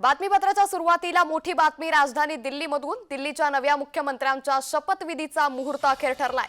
बातमीपत्राच्या सुरुवातीला मोठी बातमी राजधानी दिल्लीमधून दिल्लीच्या नव्या मुख्यमंत्र्यांच्या शपथविधीचा मुहूर्त अखेर ठरलाय।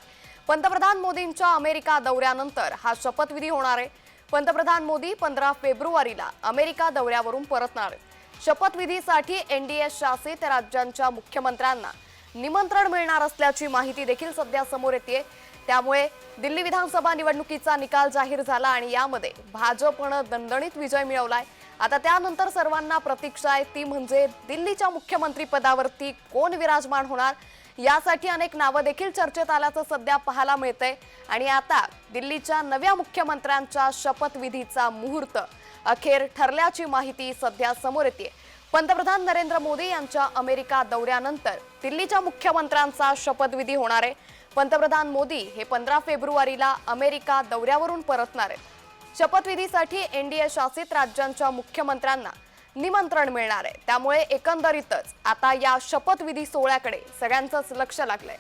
पंतप्रधान मोदींच्या अमेरिका दौऱ्यानंतर हा शपथविधी होणार आहे। पंतप्रधान मोदी 15 फेब्रुवारीला अमेरिका दौऱ्यावरून परतणार आहेत। शपथविधीसाठी एनडीए शासित राज्यांच्या मुख्यमंत्र्यांना निमंत्रण मिळणार असल्याची माहिती देखील सध्या समोर येते। त्यामुळे दिल्ली विधानसभा निवडणुकीचा निकाल जाहीर झाला आणि यामध्ये भाजपने दणदणीत विजय मिळवलाय। आता त्यानंतर सर्वांना प्रतीक्षा आहे ती म्हणजे दिल्लीच्या मुख्यमंत्री पदावरती कोण विराजमान होणार। यासाठी अनेक नावे देखील चर्चेत आल्याचं सध्या पाहायला मिळतंय आणि आता दिल्लीच्या नव्या मुख्यमंत्र्यांच्या शपथविधीचा मुहूर्त अखेर ठरल्याची माहिती सध्या समोर येते। पंतप्रधान नरेंद्र मोदी यांच्या अमेरिका दौऱ्यानंतर दिल्लीच्या मुख्यमंत्र्यांचा शपथविधी होणार आहे। पंतप्रधान मोदी हे 15 फेब्रुवारीला अमेरिका दौऱ्यावरून परतणार आहेत। शपथविधीसाठी एनडीए शासित राज्यांच्या मुख्यमंत्र्यांना निमंत्रण मिळणार आहे। त्यामुळे एकंदरीतच आता या शपथविधी सोहळ्याकडे सगळ्यांचंच लक्ष लागलंय।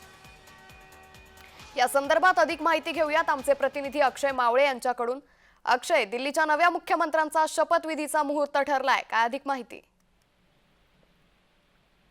या संदर्भात अधिक माहिती घेऊयात आमचे प्रतिनिधी अक्षय मावळे यांच्याकडून। अक्षय, दिल्लीच्या नव्या मुख्यमंत्र्यांचा शपथविधीचा मुहूर्त ठरलाय, काय अधिक माहिती?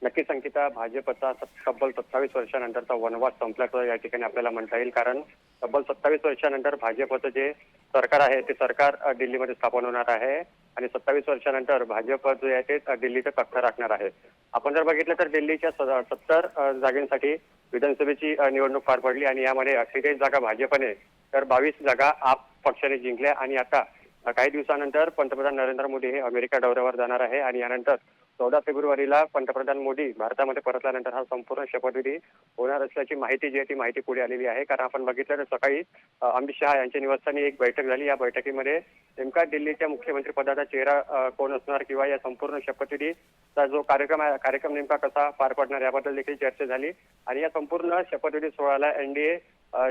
नक्कीच अंकिता, भाजपचा तब्बल 27 वर्षानंतरचा वनवास संपल्याचं या ठिकाणी आपल्याला म्हणता येईल। कारण तब्बल 27 वर्षानंतर भाजपचं जे सरकार आहे ते सरकार दिल्लीमध्ये स्थापन होणार आहे आणि 27 वर्षानंतर भाजप जो आहे ते दिल्लीचं कक्ष राखणार आहे। आपण जर बघितलं तर दिल्लीच्या 70 जागांसाठी विधानसभेची निवडणूक पार पडली आणि यामध्ये 48 जागा भाजपने तर 22 जागा आप पक्षाने जिंकल्या आणि आता काही दिवसानंतर पंतप्रधान नरेंद्र मोदी हे अमेरिका दौऱ्यावर जाणार आहे आणि यानंतर 14 फेब्रुवारीला पंतप्रधान मोदी भारतामध्ये परतल्यानंतर हा संपूर्ण शपथविधी होणार असल्याची माहिती जी आहे ती माहिती पुढे आलेली आहे। कारण आपण बघितलं तर सकाळी अमित शहा यांच्या निवासस्थानी एक बैठक झाली। या बैठकीमध्ये नेमका दिल्लीच्या मुख्यमंत्री पदाचा चेहरा कोण असणार किंवा या संपूर्ण शपथविधीचा जो कार्यक्रम नेमका कसा पार पडणार याबद्दल देखील चर्चा झाली आणि या संपूर्ण शपथविधी सोहळ्याला एनडीए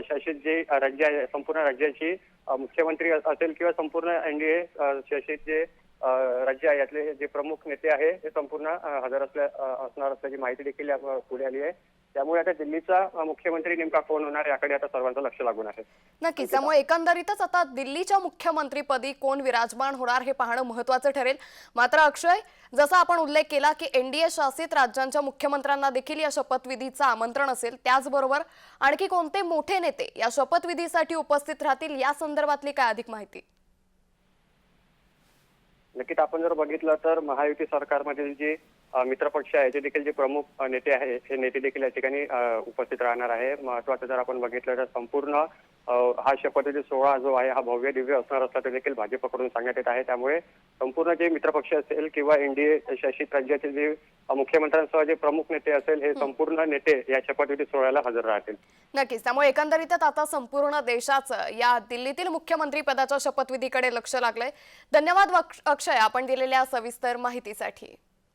शासित जे राज्य आहे संपूर्ण राज्याची मुख्यमंत्री असेल किंवा संपूर्ण एनडीए शासित जे राज्य आहे यातले जे प्रमुख नेते आहे हे संपूर्ण हजर असणार असल्याची माहिती देखील पुढे आली आहे। त्यामुळे आता दिल्लीचा मुख्यमंत्री नेमका कोण होणार याकडे आता सर्वांचं लक्ष लागून आहे। नक्कीच, त्यामुळे एकंदरीतच आता दिल्लीच्या मुख्यमंत्रीपदी कोण विराजमान होणार हे पाहणं महत्त्वाचं ठरेल। मात्र अक्षय, जसा आपण उल्लेख केला की एनडीए शासित राज्यांच्या मुख्यमंत्र्यांना देखील या शपथविधीचं आमंत्रण असेल, त्याचबरोबर आणखी कोणते मोठे नेते या शपथविधीसाठी उपस्थित राहतील या संदर्भातली काय अधिक माहिती? नक्कीच, आपण जर बघितलं तर महायुती सरकारमधील जे मित्रपक्ष आहे ते देखील जे प्रमुख नेते आहे हे नेते देखील या ठिकाणी उपस्थित राहणार आहे। महत्वाचं जर आपण बघितलं तर संपूर्ण हा शपथविधी सोहळा जो आहे हा भव्य दिव्य असणार असल्याचं देखील भाजपकडून सांगण्यात येत आहे। त्यामुळे संपूर्ण जे मित्रपक्ष असेल किंवा एनडीए शासित राज्याचे जे मुख्यमंत्र्यांसह जे प्रमुख नेते असेल हे संपूर्ण नेते या शपथविधी सोहळ्याला हजर राहतील। नक्कीच, त्यामुळे एकंदरीतच आता संपूर्ण देशाचं या दिल्लीतील मुख्यमंत्री पदाच्या शपथविधीकडे लक्ष लागलंय। धन्यवाद अक्षय, आपण दिलेल्या सविस्तर माहितीसाठी।